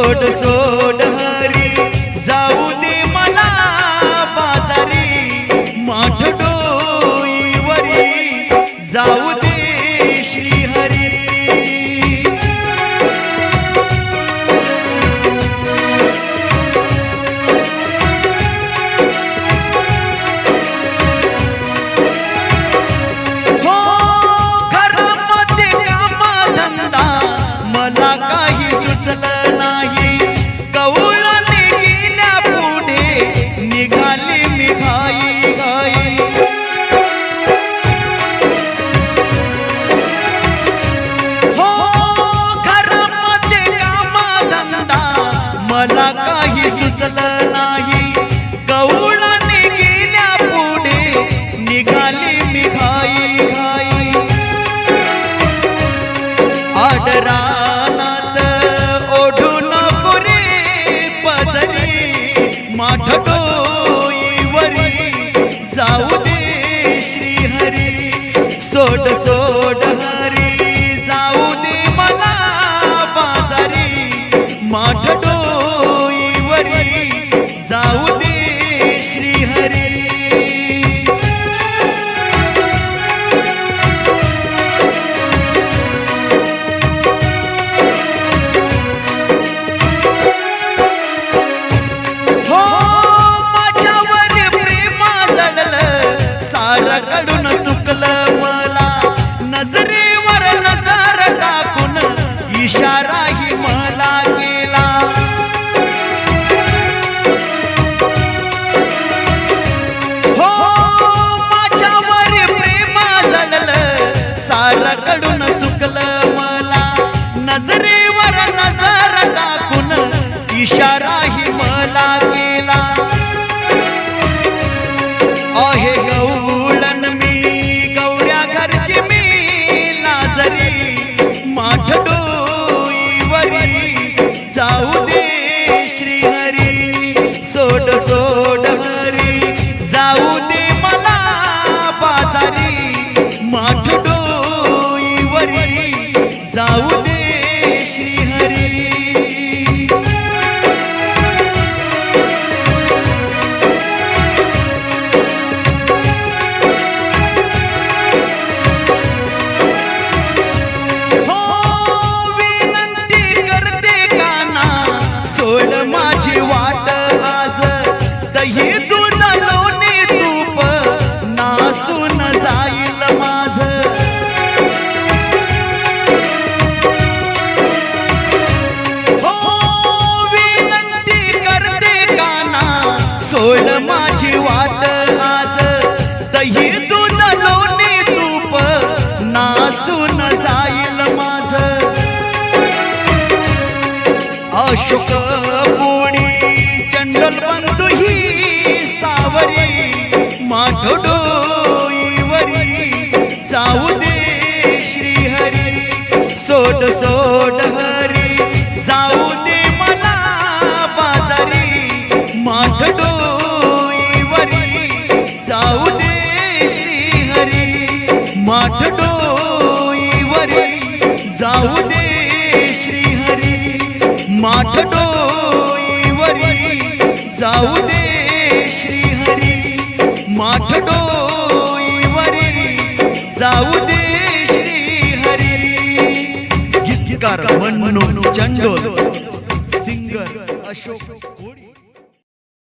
सोड सोड हरी जाऊ दे मला बाजारी माठ डोईवरी जाऊ दे श्री हरी मला काही सुचलं नाही गवळणी गेल्या पुढे निघाली मी घाई घाई आडरानात ओढू नको रे पदरी माठ डोईवरी जाऊ दे श्री हरी सोड सोड हरी जाऊ दे मला बाजारी माठ जाऊ दे श्री हरी हो माझ्यावर प्रेम जळलं सारं कडून चुकलं मला नजरेवर नजर टाकून इशाराही मला केला कडून चुकलं मला नजरेवर नजर टाकून इशाराही मला केला आहे गवळण मी गौऱ्या घरची मी लाजरी माठ डोईवरी जाऊ दे श्री हरी सोड सोड हरी जाऊ दे मला बाजारी माठ जाऊ दे श्री हरी हो विनंती करते काना सोड माझी वाट आज दही दूध लोणी तूप नासून जाईल माझ सोड माझी वाट आज दही दूध लोणी तूप नासून जाईल माझ अशोक पुणी चंडल बंधू ही सावरी माठ डोईवरी जाऊ दे श्री हरी सोड सोड हरी जाऊ दे मला बाजारी माठ जाऊ दे श्री हरी माठ डोईवरी जाऊ दे श्री हरी माठ डोईवरी जाऊ दे श्री हरी माठ डोईवरी जाऊ दे श्री हरी गीतकार मन्नू चंडोल सिंगर अशोक